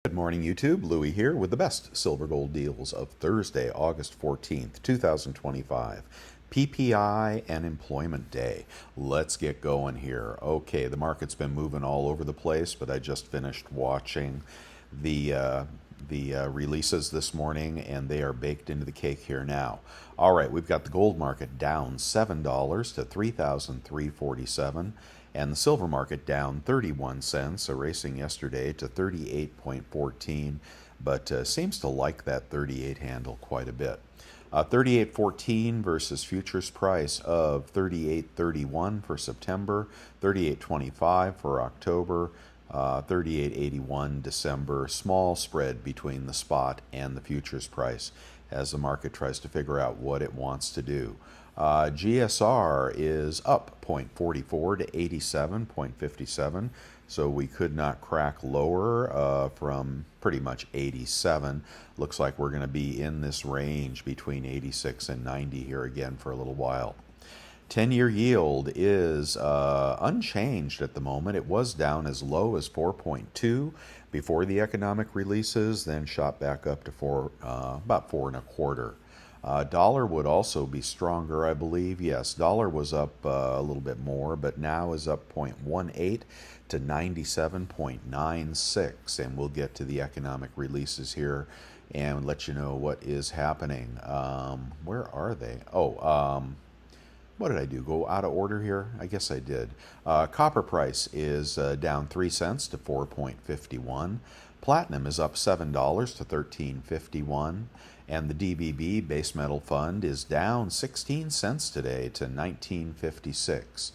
Good morning, YouTube. Louie here with the best silver gold deals of Thursday, August 14th, 2025. PPI and Employment Day. Let's get going here. Okay, the market's been moving all over the place, but I just finished watching the releases this morning, and they are baked into the cake here now. All right, we've got the gold market down $7 to 3,347, and the silver market down 31 cents, erasing yesterday to 38.14, but seems to like that 38 handle quite a bit. 38.14 versus futures price of 38.31 for September, 38.25 for October, 38.81 December. Small spread between the spot and the futures price as the market tries to figure out what it wants to do. GSR is up 0.44 to 87.57, so we could not crack lower from pretty much 87. Looks like we're going to be in this range between 86 and 90 here again for a little while. 10-year yield is unchanged at the moment. It was down as low as 4.2 before the economic releases, then shot back up to about 4.25. Dollar would also be stronger, I believe. Yes, dollar was up a little bit more, but now is up 0.18 to 97.96. And we'll get to the economic releases here and let you know what is happening. Where are they? What did I do? Go out of order here? I guess I did. Copper price is down 3 cents to 4.51. Platinum is up $7 to 13.51. And the DBB base metal fund is down 16 cents today to 19.56.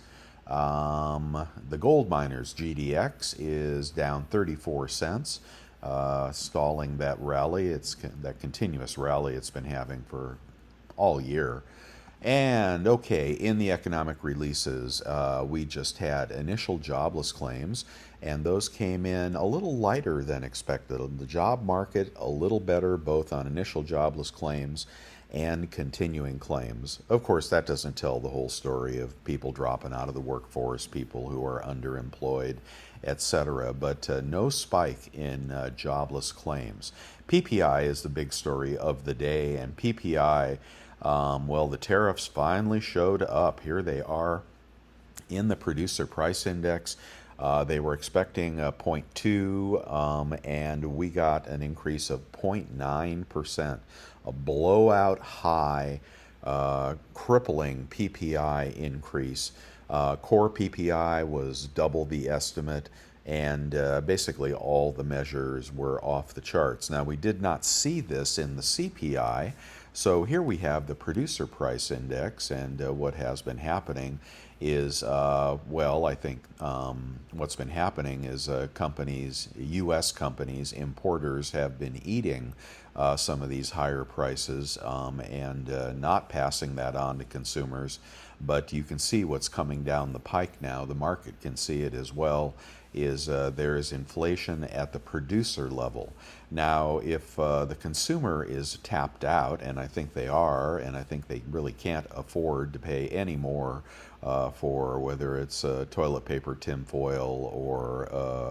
The gold miners GDX is down 34 cents, stalling that rally. It's that continuous rally it's been having for all year. And okay, in the economic releases, we just had initial jobless claims, and those came in a little lighter than expected. The job market a little better, both on initial jobless claims and continuing claims. Of course, that doesn't tell the whole story of people dropping out of the workforce, people who are underemployed, etc. But no spike in jobless claims. PPI is the big story of the day, and PPI. The tariffs finally showed up. Here they are in the producer price index. They were expecting 0.2, and we got an increase of 0.9%, a blowout high, crippling PPI increase. Core PPI was double the estimate, and basically all the measures were off the charts. Now, we did not see this in the CPI. So here we have the producer price index, and what has been happening is, I think what's been happening is companies, U.S. companies, importers have been eating some of these higher prices and not passing that on to consumers. But you can see what's coming down the pike now. The market can see it as well. There is inflation at the producer level. Now, if the consumer is tapped out, and I think they are, and I think they really can't afford to pay any more for whether it's toilet paper, tinfoil, or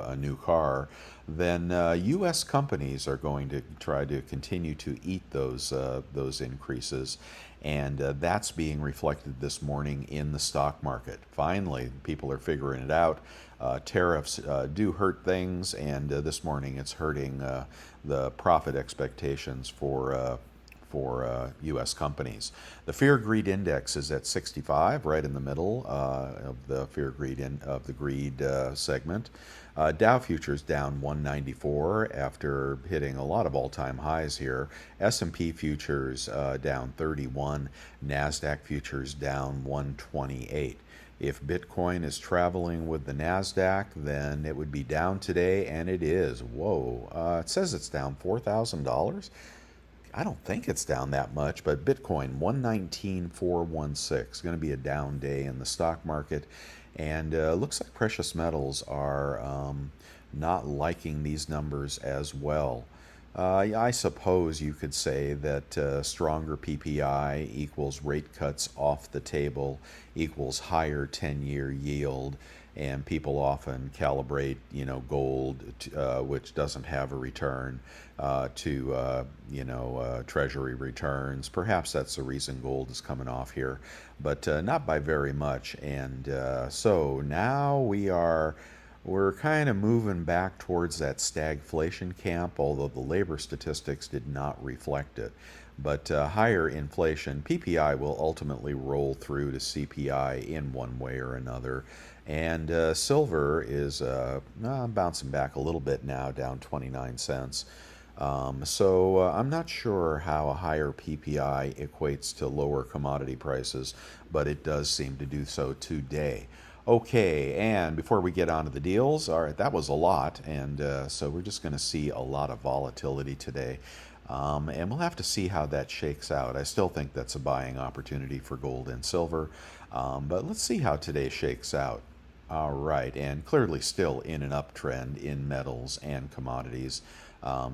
a new car, then U.S. companies are going to try to continue to eat those increases. And that's being reflected this morning in the stock market. Finally, people are figuring it out. Tariffs do hurt things, and this morning it's hurting the profit expectations for U.S. companies. The Fear Greed Index is at 65, right in the middle of the Fear Greed of the Greed segment. Dow futures down 194 after hitting a lot of all-time highs here. S&P futures down 31. NASDAQ futures down 128. If Bitcoin is traveling with the NASDAQ, then it would be down today, and it is. Whoa. It says it's down $4,000. I don't think it's down that much, but Bitcoin 119,416. Going to be a down day in the stock market, and looks like precious metals are not liking these numbers as well. I suppose you could say that stronger PPI equals rate cuts off the table equals higher 10-year yield, and people often calibrate, gold, which doesn't have a return, to treasury returns. Perhaps that's the reason gold is coming off here, but not by very much. And so now we're kind of moving back towards that stagflation camp, although the labor statistics did not reflect it. But higher inflation, PPI will ultimately roll through to CPI in one way or another. And silver is bouncing back a little bit now, down 29 cents. So I'm not sure how a higher PPI equates to lower commodity prices, but it does seem to do so today. Okay, and before we get on to the deals, all right, that was a lot, and so we're just going to see a lot of volatility today. And we'll have to see how that shakes out. I still think that's a buying opportunity for gold and silver, but let's see how today shakes out. All right, and clearly still in an uptrend in metals and commodities.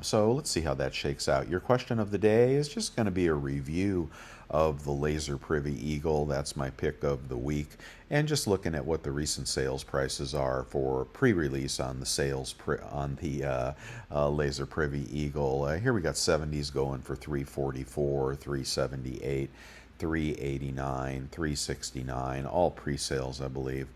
So let's see how that shakes out. Your question of the day is just going to be a review of the laser privy eagle. That's my pick of the week, and just looking at what the recent sales prices are for pre-release on the laser privy eagle. Here we got 70s going for 344, 378, 389, 369, all pre-sales, I believe.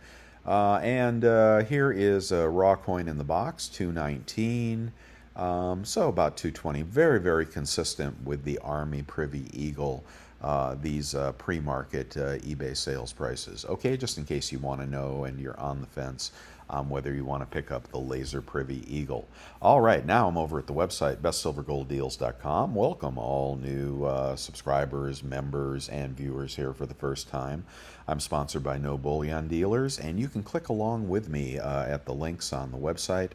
And here is a raw coin in the box, 219. So about 220. Very, very consistent with the Army Privy Eagle, these pre-market eBay sales prices. Okay, just in case you want to know and you're on the fence whether you want to pick up the Laser Privy Eagle. All right, now I'm over at the website, bestsilvergolddeals.com. Welcome all new subscribers, members, and viewers here for the first time. I'm sponsored by No Bullion Dealers, and you can click along with me at the links on the website.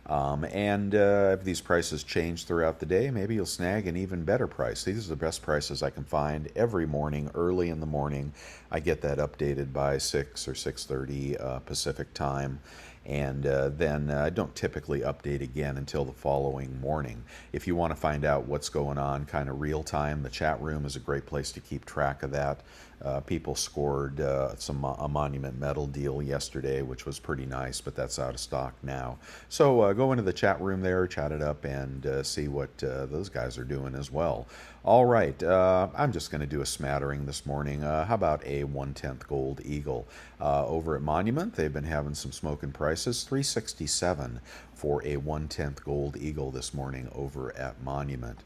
And if these prices change throughout the day, maybe you'll snag an even better price. These are the best prices I can find every morning, early in the morning. I get that updated by 6 or 6:30 Pacific time. And then I don't typically update again until the following morning. If you want to find out what's going on kind of real time, the chat room is a great place to keep track of that. People scored a monument metal deal yesterday, which was pretty nice, but that's out of stock now. So go into the chat room there, chat it up, and see what those guys are doing as well. All right, I'm just going to do a smattering this morning. How about a 1/10 gold eagle? Over at Monument, they've been having some smoking prices. $367 for a 1/10 gold eagle this morning over at Monument.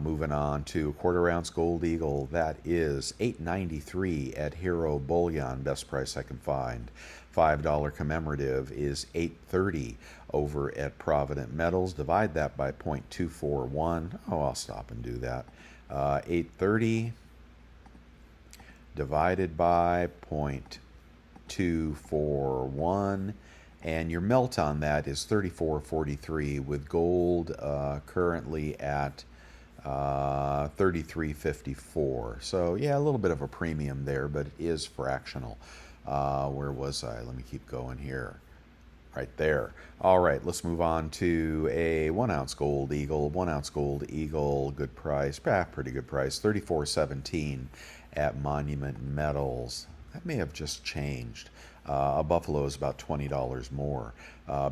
Moving on to a quarter-ounce gold eagle, that is $8.93 at Hero Bullion, best price I can find. $5 commemorative is $8.30 over at Provident Metals. Divide that by 0.241. Oh, I'll stop and do that. 8.30 divided by 0.241, and your melt on that is 34.43, with gold currently at 33.54. So yeah, a little bit of a premium there, but it is fractional. Where was I? Let me keep going here. Right there. All right, let's move on to a 1-ounce gold eagle. 1-ounce gold eagle, good price, pretty good price, $34.17 at Monument Metals. That may have just changed. A buffalo is about $20 more.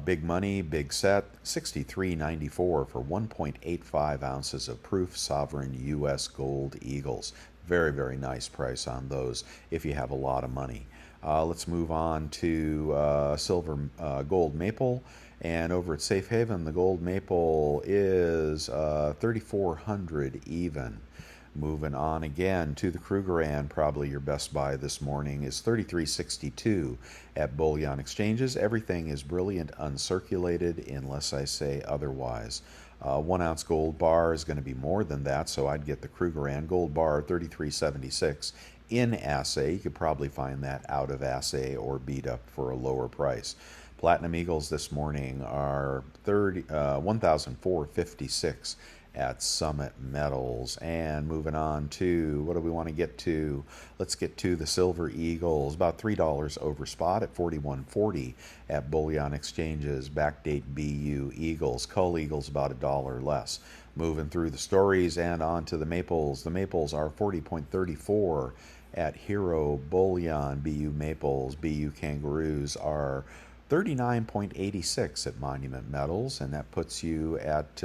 Big money, big set, $63.94 for 1.85 ounces of proof sovereign U.S. gold eagles. Very, very nice price on those if you have a lot of money. Let's move on to silver gold maple. And over at Safe Haven, the gold maple is 3,400 even. Moving on again to the Krugerrand, probably your best buy this morning is $33.62 at Bullion Exchanges. Everything is brilliant uncirculated unless I say otherwise. 1-ounce gold bar is going to be more than that, so I'd get the Krugerrand gold bar, $33.76 in assay. You could probably find that out of assay or beat up for a lower price. Platinum Eagles this morning are 1,456 at Summit Metals. And moving on to, what do we want to get to? Let's get to the Silver Eagles, about $3 over spot at 41.40 at Bullion Exchanges. Backdate BU Eagles, Cull Eagles about $1 less. Moving through the stories and on to the Maples. The Maples are 40.34 at Hero Bullion. BU Maples, BU Kangaroos are 39.86 at Monument Metals, and that puts you at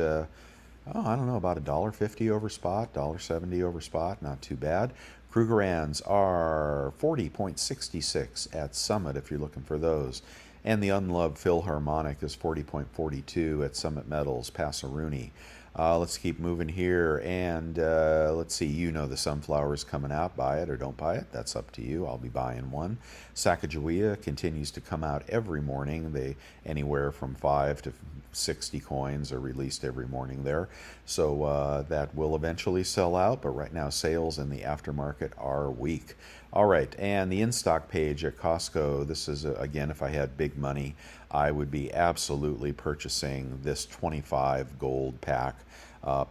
I don't know, about $1.50 over spot, $1.70 over spot, not too bad. Krugerrands are 40.66 at Summit if you're looking for those. And the unloved Philharmonic is 40.42 at Summit Metals, Passeruni. Let's keep moving here, and let's see, you know the sunflower is coming out. Buy it or don't buy it. That's up to you. I'll be buying one. Sacagawea continues to come out every morning. They anywhere from 5 to 60 coins are released every morning there. So that will eventually sell out, but right now sales in the aftermarket are weak. All right, and the in-stock page at Costco, this is, again, if I had big money, I would be absolutely purchasing this 25 gold pack,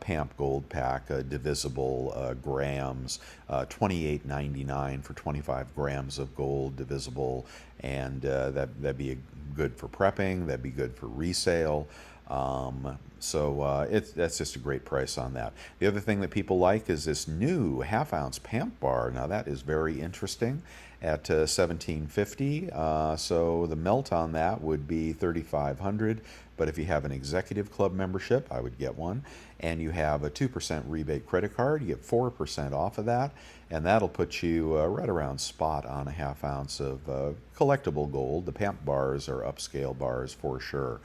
PAMP gold pack, divisible grams, $28.99 for 25 grams of gold divisible, and that'd be good for prepping, that'd be good for resale. That's just a great price on that. The other thing that people like is this new half-ounce PAMP bar. Now that is very interesting at $17.50. So the melt on that would be $3,500. But if you have an executive club membership, I would get one. And you have a 2% rebate credit card, you get 4% off of that. And that'll put you right around spot on a half ounce of collectible gold. The PAMP bars are upscale bars for sure.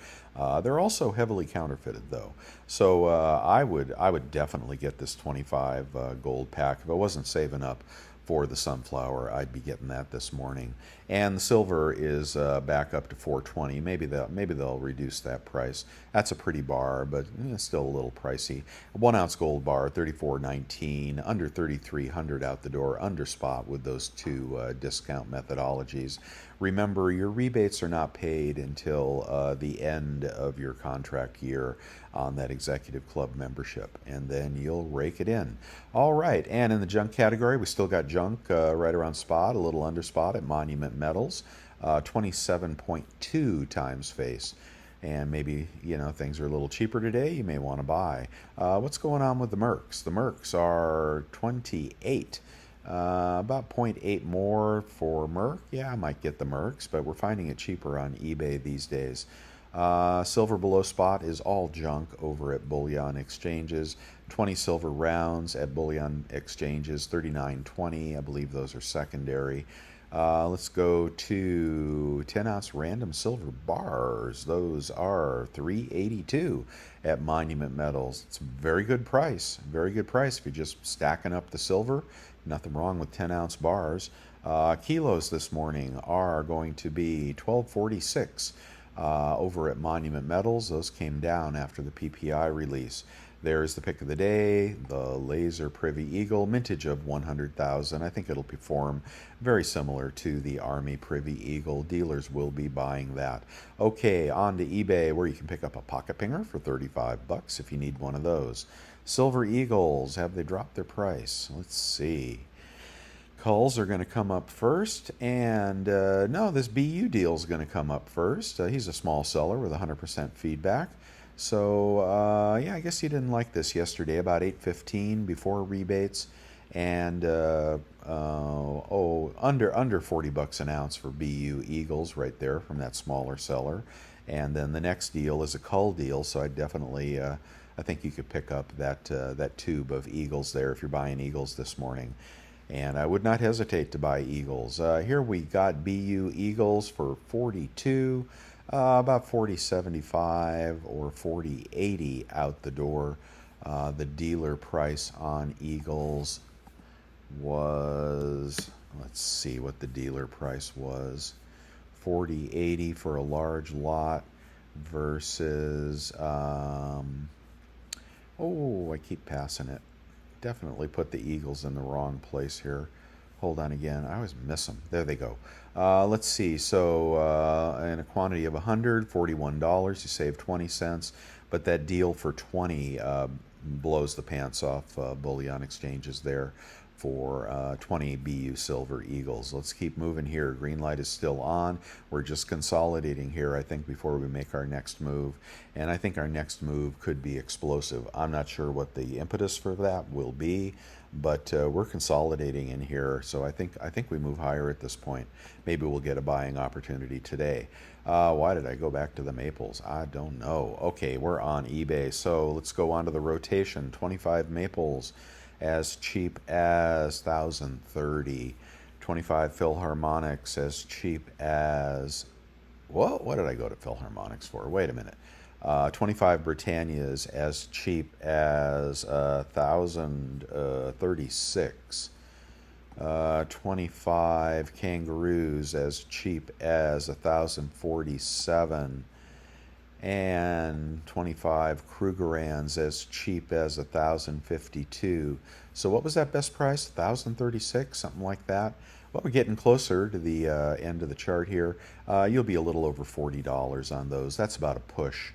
They're also heavily counterfeited though. So I would definitely get this 25 gold pack. If I wasn't saving up for the sunflower, I'd be getting that this morning. And the silver is back up to 420. Maybe they'll reduce that price. That's a pretty bar, but still a little pricey. A 1 ounce gold bar, 34.19, under 3,300 out the door, under spot with those two discount methodologies. Remember, your rebates are not paid until the end of your contract year on that executive club membership, and then you'll rake it in. All right, and in the junk category, we still got junk right around spot, a little under spot at Monument Metals, 27.2 times face. And maybe, things are a little cheaper today, you may want to buy. What's going on with the Mercs? The Mercs are 28. About 0.8 more for Merc. Yeah, I might get the Mercs, but we're finding it cheaper on eBay these days. Silver below spot is all junk over at bullion exchanges. 20 silver rounds at bullion exchanges, 39.20. I believe those are secondary. Let's go to 10 ounce random silver bars. Those are 382 at Monument Metals. It's a very good price. Very good price if you're just stacking up the silver. Nothing wrong with 10 ounce bars. Kilos this morning are going to be 1246 over at Monument Metals. Those came down after the PPI release. There's the pick of the day, the Laser Privy Eagle, mintage of 100,000. I think it'll perform very similar to the Army Privy Eagle. Dealers will be buying that. Okay, on to eBay, where you can pick up a pocket pinger for 35 bucks if you need one of those. Silver Eagles, have they dropped their price? Let's see. Culls are going to come up first, and no, this BU deal is going to come up first. He's a small seller with 100% feedback. So, yeah, I guess he didn't like this yesterday, about 8.15 before rebates, and under 40 bucks an ounce for BU Eagles right there from that smaller seller. And then the next deal is a cull deal, so I definitely, I think you could pick up that tube of Eagles there if you're buying Eagles this morning. And I would not hesitate to buy Eagles. Here we got BU Eagles for 42. About 40.75 or 40.80 out the door. The dealer price on Eagles was, let's see what the dealer price was, 40.80 for a large lot versus, I keep passing it. Definitely put the Eagles in the wrong place here. Hold on again. I always miss them. There they go. Let's see. So in a quantity of 100, $41, you save 20 cents. But that deal for 20 blows the pants off bullion exchanges there. for 20 BU Silver Eagles. Let's keep moving here. Green light is still on. We're just consolidating here, I think, before we make our next move. And I think our next move could be explosive. I'm not sure what the impetus for that will be, but we're consolidating in here. So I think we move higher at this point. Maybe we'll get a buying opportunity today. Why did I go back to the maples? I don't know. Okay, we're on eBay. So let's go on to the rotation. 25 maples as cheap as 1,030. 25 Philharmonics as cheap as... Whoa, what did I go to Philharmonics for? Wait a minute. 25 Britannias as cheap as 1,036. 25 Kangaroos as cheap as 1,047. And 25 Krugerrands as cheap as 1,052. So what was that best price? 1,036, something like that. Well, we're getting closer to the end of the chart here. You'll be a little over $40 on those. That's about a push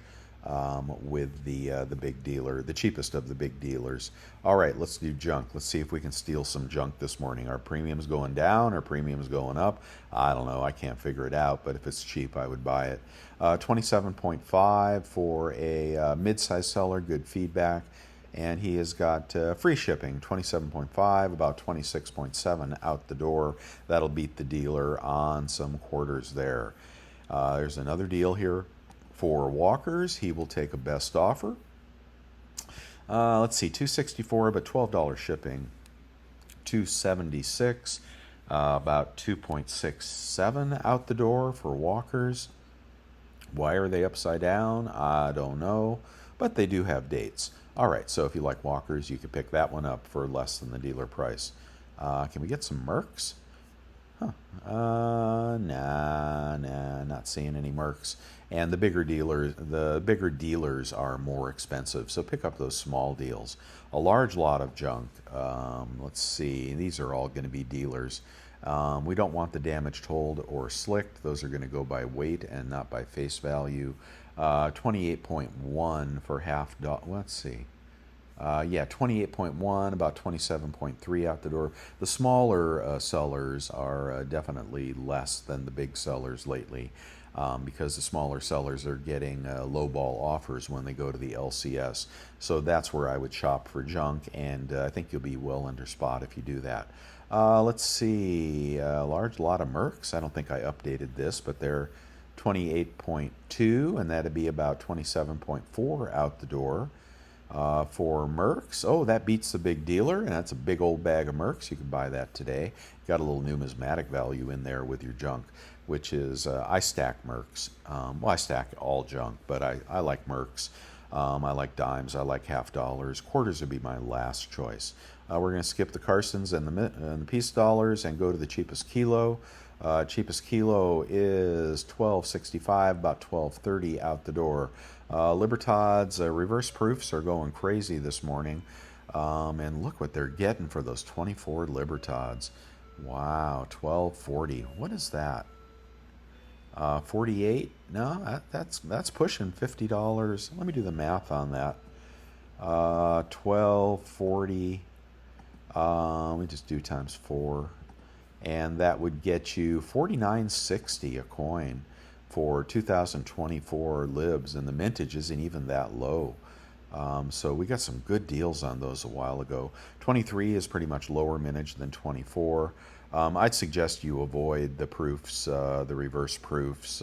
with the big dealer, the cheapest of the big dealers. All right, let's do junk. Let's see if we can steal some junk this morning. Are premiums going down or premiums going up? I don't know. I can't figure it out, but if it's cheap, I would buy it. 27.5 for a mid-size seller, good feedback. And he has got free shipping, 27.5, about 26.7 out the door. That'll beat the dealer on some quarters there. There's another deal here for walkers. He will take a best offer. Let's see, 264, but $12 shipping. 276, about 2.67 out the door for walkers. Why are they upside down? I don't know, but they do have dates. All right, so if you like walkers, you could pick that one up for less than the dealer price. Can we get some Mercs? Huh. Nah, not seeing any Mercs. And the bigger dealers are more expensive, so pick up those small deals. A large lot of junk. Let's see, these are all going to be dealers. We don't want the damaged hold or slicked. Those are going to go by weight and not by face value. 28.1 for half dollar. Let's see. Yeah, 28.1, about 27.3 out the door. The smaller sellers are definitely less than the big sellers lately, because the smaller sellers are getting lowball offers when they go to the LCS. So that's where I would shop for junk, and I think you'll be well under spot if you do that. Let's see, a large lot of Mercs. I don't think I updated this, but they're 28.2, and that'd be about 27.4 out the door. For Mercs, oh, that beats the big dealer, and that's a big old bag of Mercs. You can buy that today. Got a little numismatic value in there with your junk, which is, I stack Mercs. Well, I stack all junk, but I like Mercs. I like dimes. I like half dollars. Quarters would be my last choice. We're going to skip the Carsons and the piece dollars and go to the cheapest kilo. Cheapest kilo is $12.65, about $12.30 out the door. Libertads, reverse proofs are going crazy this morning. And look what they're getting for those 24 Libertads. Wow, $12.40. What is that? 48? No, that's pushing $50. Let me do the math on that. 12.40. Let me just do times 4. And that would get you $49.60 a coin for 2024 libs, and the mintage isn't even that low. So we got some good deals on those a while ago. 23 is pretty much lower mintage than 24. I'd suggest you avoid the proofs, the reverse proofs,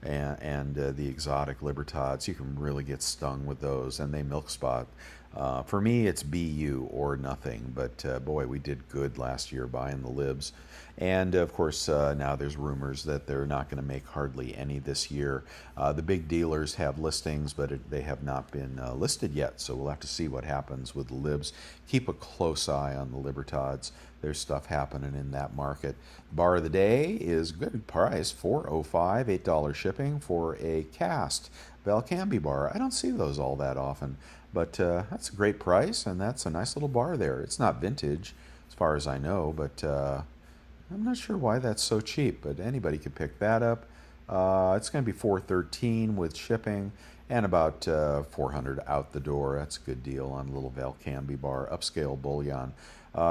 and the exotic Libertads. You can really get stung with those, and they milk spot. For me, it's BU or nothing, but boy, we did good last year buying the libs. And of course, now there's rumors that they're not going to make hardly any this year. The big dealers have listings, but they have not been listed yet, so we'll have to see what happens with the libs. Keep a close eye on the Libertads. There's stuff happening in that market. Bar of the day is good price, $4.05, $8 shipping for a cast Valcambi bar. I don't see those all that often, but that's a great price, and that's a nice little bar there. It's not vintage, as far as I know, but I'm not sure why that's so cheap, but anybody could pick that up. It's going to be $4.13 with shipping, and about 400 out the door. That's a good deal on a little Valcambi bar. Upscale bullion.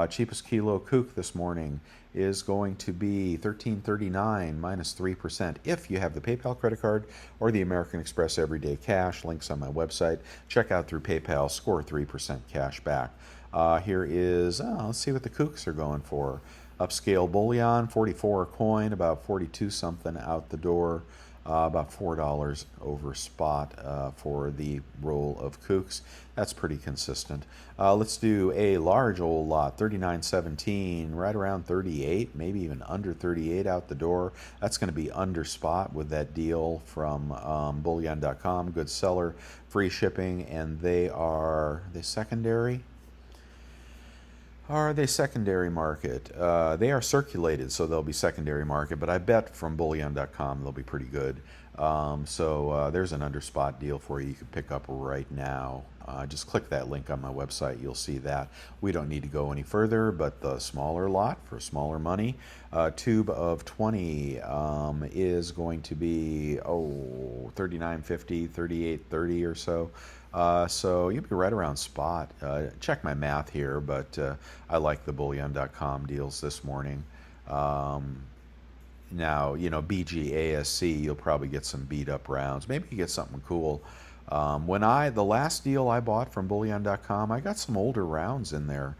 Cheapest kilo kook this morning is going to be $13.39 minus 3% if you have the PayPal credit card or the American Express Everyday Cash. Links on my website. Check out through PayPal. Score 3% cash back. Here is, let's see what the kooks are going for. Upscale bullion, 44 a coin, about 42 something out the door. About $4 over spot for the roll of kooks. That's pretty consistent. Let's do a large old lot, 39.17, right around 38, maybe even under 38 out the door. That's going to be under spot with that deal from bullion.com. Good seller, free shipping, and they secondary? Are they secondary market? They are circulated, so they'll be secondary market, but I bet from bullion.com they'll be pretty good. So there's an underspot deal for you you can pick up right now. Just click that link on my website. You'll see that. We don't need to go any further, but the smaller lot for smaller money, tube of 20 is going to be, $39.50, $38.30 or so. So you'll be right around spot. Check my math here, but I like the bullion.com deals this morning. Now, BGASC, you'll probably get some beat up rounds. Maybe you get something cool. The last deal I bought from bullion.com, I got some older rounds in there.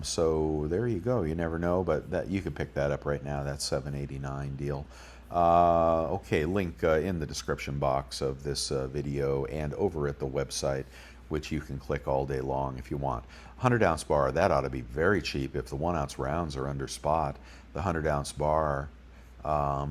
So there you go. You never know, but that you can pick that up right now. That's $7.89 deal. Okay, link in the description box of this video and over at the website, which you can click all day long if you want. 100-ounce bar, that ought to be very cheap if the 1-ounce rounds are under spot. The 100-ounce bar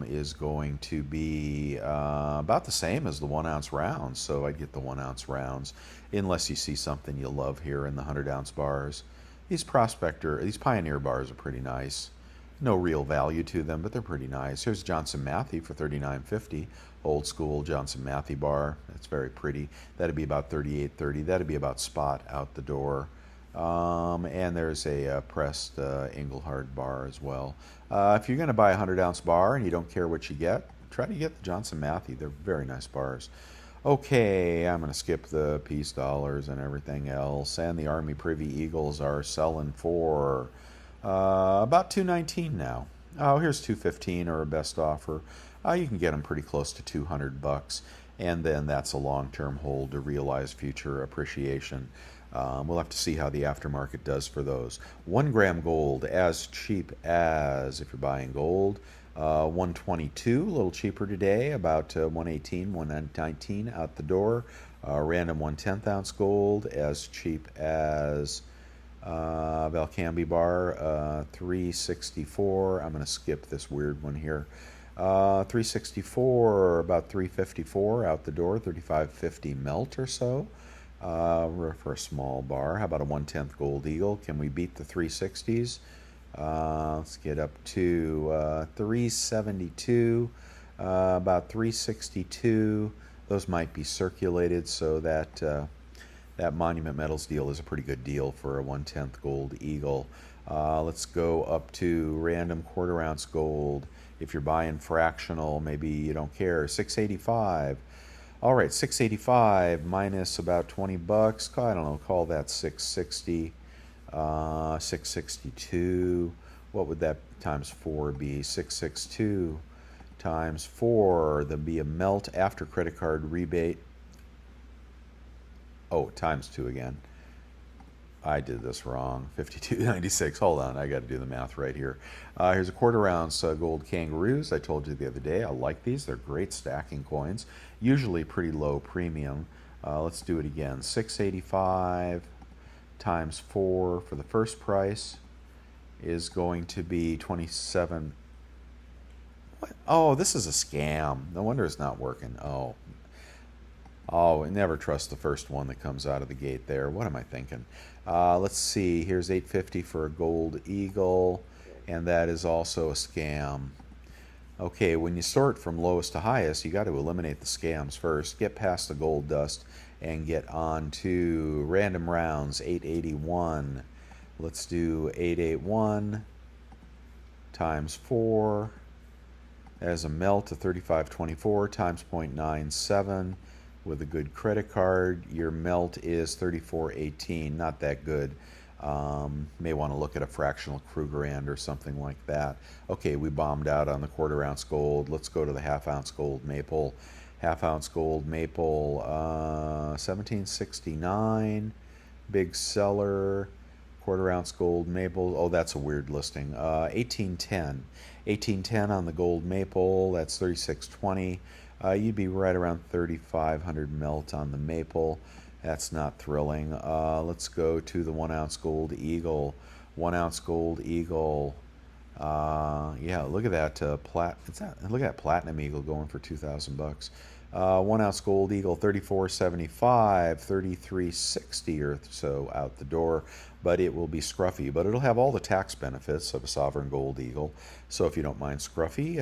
is going to be about the same as the 1-ounce rounds, so I'd get the 1-ounce rounds unless you see something you love here in the 100-ounce bars. These Pioneer bars are pretty nice. No real value to them, but they're pretty nice. Here's Johnson Matthey for $39.50. Old school Johnson Matthey bar. That's very pretty. That'd be about $38.30. That'd be about spot out the door. And there's a pressed Engelhard bar as well. If you're going to buy a 100-ounce bar and you don't care what you get, try to get the Johnson Matthey. They're very nice bars. Okay, I'm going to skip the peace dollars and everything else. And the Army Privy Eagles are selling for about $219 now. Oh, here's $215 or a best offer. You can get them pretty close to $200, and then that's a long-term hold to realize future appreciation. We'll have to see how the aftermarket does for those. 1 gram gold as cheap as, if you're buying gold, 122, a little cheaper today, about 118, 119 out the door. Random 1/10 ounce gold as cheap as Valcambi bar, 364. I'm going to skip this weird one here. 364, about 354 out the door, 35.50 melt or so. For a small bar. How about a 1/10 gold eagle? Can we beat the 360s? Let's get up to 372, about 362. Those might be circulated, so that that Monument Metals deal is a pretty good deal for a 1/10 gold eagle. Let's go up to random 1/4 ounce gold. If you're buying fractional, maybe you don't care. 685. All right, 685 minus about $20. I don't know, call that 660. 662. What would that times 4 be? 662 times 4. There'd be a melt after credit card rebate. Oh, times 2 again. I did this wrong. 52.96. Hold on, I got to do the math right here. Here's a 1/4 ounce gold kangaroos. I told you the other day I like these. They're great stacking coins. Usually pretty low premium. Let's do it again. 685 times 4 for the first price is going to be 27. What? Oh, this is a scam. No wonder it's not working. Oh, never trust the first one that comes out of the gate there. What am I thinking? Let's see. Here's $8.50 for a gold eagle, and that is also a scam. Okay, when you sort from lowest to highest, you got to eliminate the scams first. Get past the gold dust and get on to random rounds. 881. Let's do 881 times 4 as a melt of 35.24 times 0.97. with a good credit card. Your melt is 34.18, not that good. May want to look at a fractional Krugerrand or something like that. Okay, we bombed out on the quarter ounce gold. Let's go to the half ounce gold maple. Half ounce gold maple, 1769, big seller. Quarter ounce gold maple. Oh, that's a weird listing. 1810. 1810 on the gold maple. That's 3620. You'd be right around 3,500 melt on the maple. That's not thrilling. Let's go to the 1 ounce gold eagle. 1 ounce gold eagle. Yeah, look at that look at that platinum eagle going for 2,000 bucks. 1 ounce gold eagle, 34.75, 33.60 or so out the door, but it will be scruffy. But it'll have all the tax benefits of a sovereign gold eagle. So if you don't mind scruffy,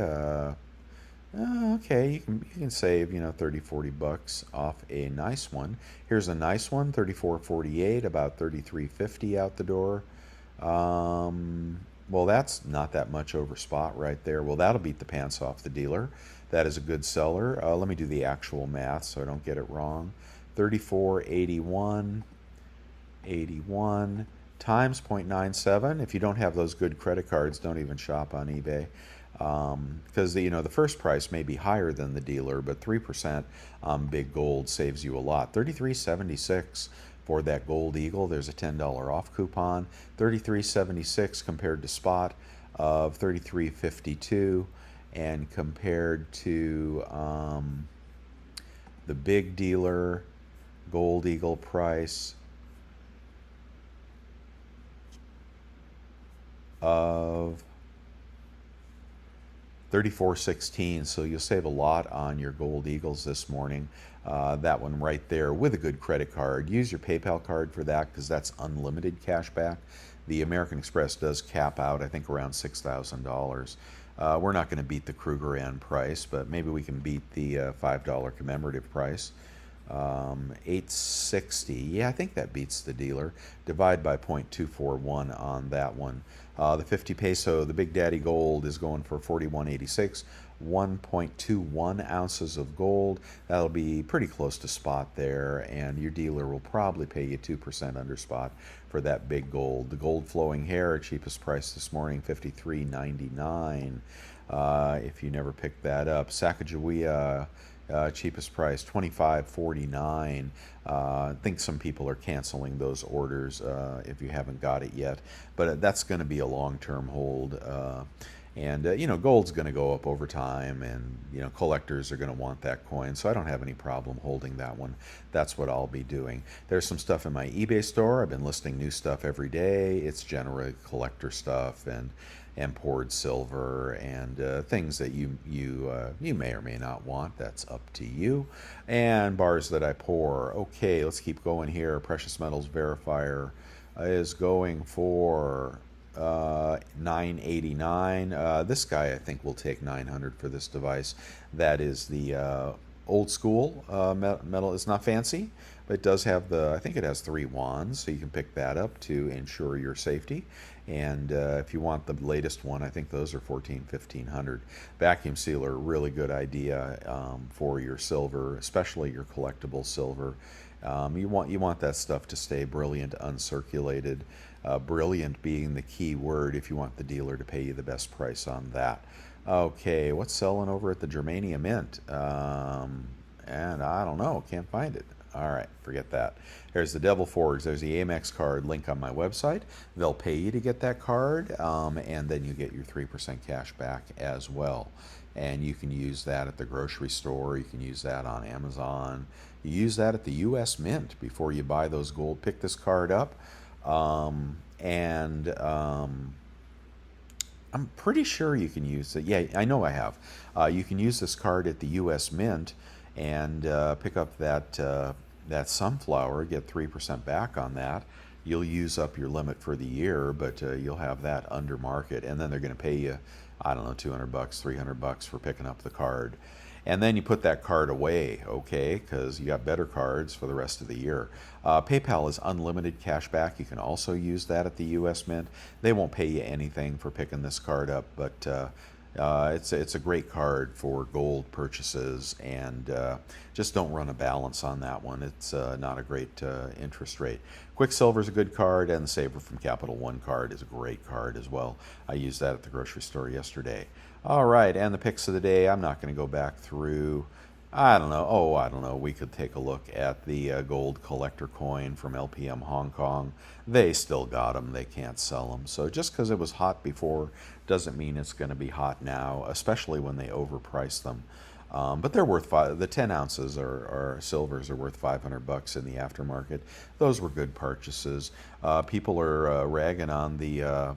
okay, you can save 30-40 bucks off a nice one. Here's a nice one, 34.48, about 33.50 out the door. Well, that's not that much over spot right there. Well, that'll beat the pants off the dealer. That is a good seller. Let me do the actual math so I don't get it wrong. 34.81, 81 times 0.97. If you don't have those good credit cards, don't even shop on eBay. Because the first price may be higher than the dealer, but 3% on big gold saves you a lot. 33.76 for that gold eagle. There's a $10 off coupon. 33.76 compared to spot of 33.52, and compared to the big dealer gold eagle price of 34.16. So you'll save a lot on your gold eagles this morning. That one right there with a good credit card. Use your PayPal card for that because that's unlimited cash back. The American Express does cap out, I think, around $6,000. We're not going to beat the Krugerrand price, but maybe we can beat the $5 commemorative price. 860. Yeah, I think that beats the dealer. Divide by 0.241 on that one. The 50 peso, the Big Daddy Gold, is going for 41.86. 1.21 ounces of gold. That'll be pretty close to spot there, and your dealer will probably pay you 2% under spot for that big gold. The gold flowing hair, cheapest price this morning, $53.99. If you never picked that up. Sacagawea, cheapest price, $25.49. I think some people are canceling those orders if you haven't got it yet, but that's going to be a long-term hold. And gold's going to go up over time, and collectors are going to want that coin, so I don't have any problem holding that one. That's what I'll be doing. There's some stuff in my eBay store. I've been listing new stuff every day. It's generally collector stuff and poured silver and things that you may or may not want. That's up to you. And bars that I pour. Okay, let's keep going here. Precious metals verifier is going for $9.89. This guy, I think, will take $900 for this device. That is the old school metal. It's not fancy, but it does have I think it has 3 wands, so you can pick that up to ensure your safety. And if you want the latest one, I think those are $1,400-1,500. Vacuum sealer, really good idea for your silver, especially your collectible silver. You want that stuff to stay brilliant, uncirculated. Brilliant being the key word if you want the dealer to pay you the best price on that. Okay, what's selling over at the Germania Mint? And I don't know, can't find it. All right, forget that. There's the Devil Forge. There's the Amex card link on my website. They'll pay you to get that card, and then you get your 3% cash back as well. And you can use that at the grocery store. You can use that on Amazon. You use that at the U.S. Mint before you buy those gold. Pick this card up. I'm pretty sure you can use it. Yeah, I know I have. You can use this card at the U.S. Mint and pick up that sunflower, get 3% back on that. You'll use up your limit for the year, but you'll have that under market, and then they're going to pay you, I don't know, $200, $300 for picking up the card. And then you put that card away, okay, because you got better cards for the rest of the year. PayPal is unlimited cash back. You can also use that at the U.S. Mint. They won't pay you anything for picking this card up, but It's a great card for gold purchases, and just don't run a balance on that one. It's not a great interest rate. Quicksilver's a good card, and the Saver from Capital One card is a great card as well. I used that at the grocery store yesterday. All right, and the picks of the day. I'm not going to go back through. I don't know. Oh, I don't know. We could take a look at the gold collector coin from LPM Hong Kong. They still got them. They can't sell them. So just because it was hot before doesn't mean it's going to be hot now, especially when they overprice them. But they're worth the 10 ounces or silvers are worth $500 in the aftermarket. Those were good purchases. People are ragging on the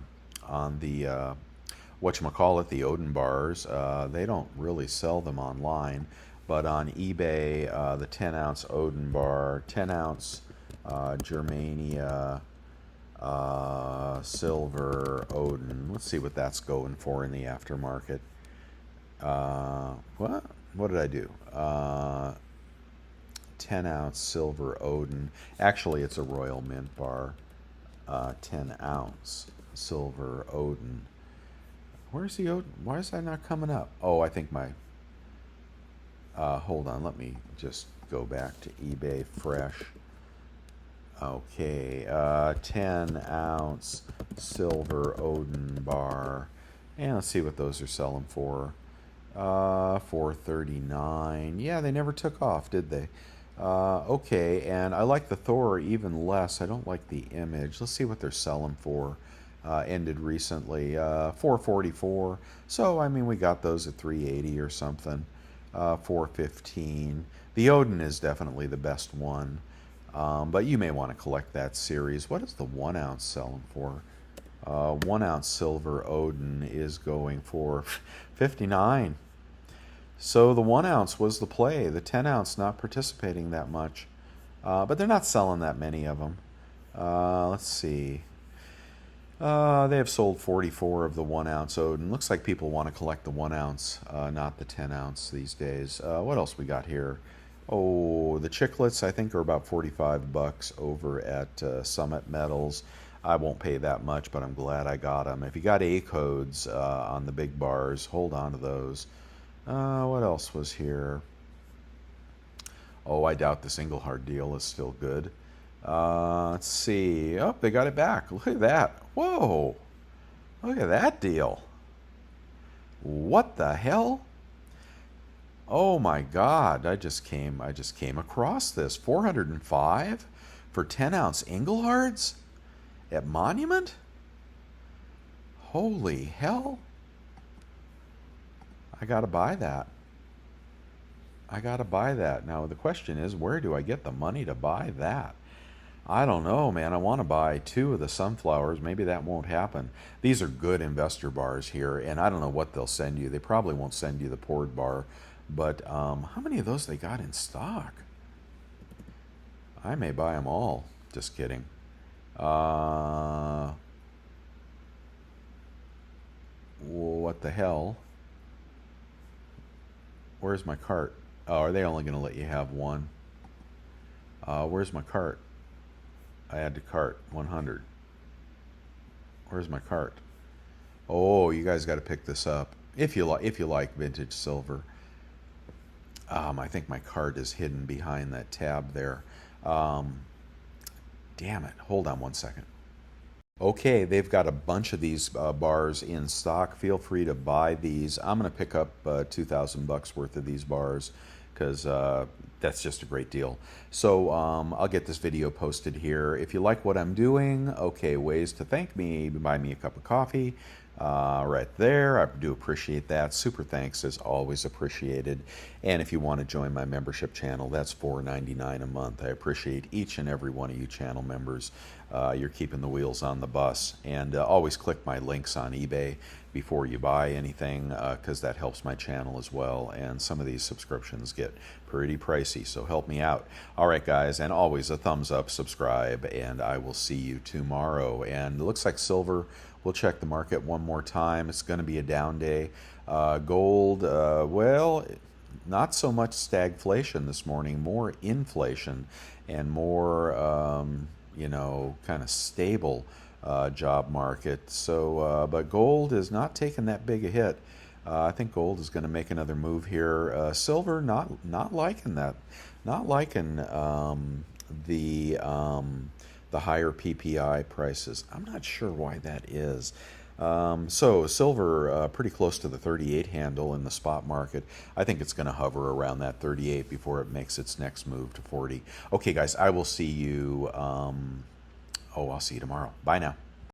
whatchamacallit, the Odin bars. They don't really sell them online. But on eBay, the 10-ounce Odin bar, 10-ounce Germania silver Odin. Let's see what that's going for in the aftermarket. What did I do? 10-ounce silver Odin. Actually, it's a Royal Mint bar. 10-ounce silver Odin. Where's the Odin? Why is that not coming up? Oh, I think my... hold on, let me just go back to eBay Fresh. Okay, 10-ounce silver Odin bar. And let's see what those are selling for. $4.39. Yeah, they never took off, did they? Okay, and I like the Thor even less. I don't like the image. Let's see what they're selling for. Ended recently. $4.44. So, I mean, we got those at $3.80 or something. $4.15. The Odin is definitely the best one. But you may want to collect that series. What is the 1 ounce selling for? 1 ounce silver Odin is going for $59. So the 1 ounce was the play. The 10 ounce not participating that much. But they're not selling that many of them. Let's see. They have sold 44 of the 1 ounce Odin. Looks like people want to collect the 1 ounce, not the 10 ounce these days. What else we got here? Oh, the chiclets I think are about $45 over at Summit Metals. I won't pay that much, but I'm glad I got them. If you got A codes on the big bars, hold on to those. What else was here? Oh, I doubt this engelhard deal is still good. Let's see. Oh, they got it back. Look at that. Whoa. Look at that deal. What the hell? Oh my God. I just came across this. 405 for 10-ounce engelhards at Monument? Holy hell. I got to buy that. I got to buy that. Now the question is, where do I get the money to buy that? I don't know, man. I want to buy 2 of the sunflowers. Maybe that won't happen. These are good investor bars here, and I don't know what they'll send you. They probably won't send you the poured bar, but how many of those they got in stock? I may buy them all. Just kidding. What the hell? Where's my cart? Oh, are they only going to let you have one? Where's my cart? I had to cart 100. Where's my cart? Oh, you guys got to pick this up if you like vintage silver. I think my cart is hidden behind that tab there. Damn it! Hold on one second. Okay, they've got a bunch of these bars in stock. Feel free to buy these. I'm going to pick up $2,000 worth of these bars because that's just a great deal. So I'll get this video posted here. If you like what I'm doing, okay, ways to thank me: buy me a cup of coffee right there. I do appreciate that. Super thanks is always appreciated. And if you want to join my membership channel, that's $4.99 a month. I appreciate each and every one of you channel members. You're keeping the wheels on the bus. And always click my links on eBay before you buy anything, because that helps my channel as well. And some of these subscriptions get pretty pricey, so help me out. All right, guys, and always a thumbs up, subscribe, and I will see you tomorrow. And it looks like silver, we'll check the market one more time. It's going to be a down day. Gold, well, not so much stagflation this morning, more inflation and more, you know, kind of stable job market. So, but gold is not taking that big a hit. I think gold is going to make another move here. Silver, not liking that, not liking the higher PPI prices. I'm not sure why that is. So silver pretty close to the 38 handle in the spot market. I think it's going to hover around that 38 before it makes its next move to 40. Okay, guys, I will see you. I'll see you tomorrow. Bye now.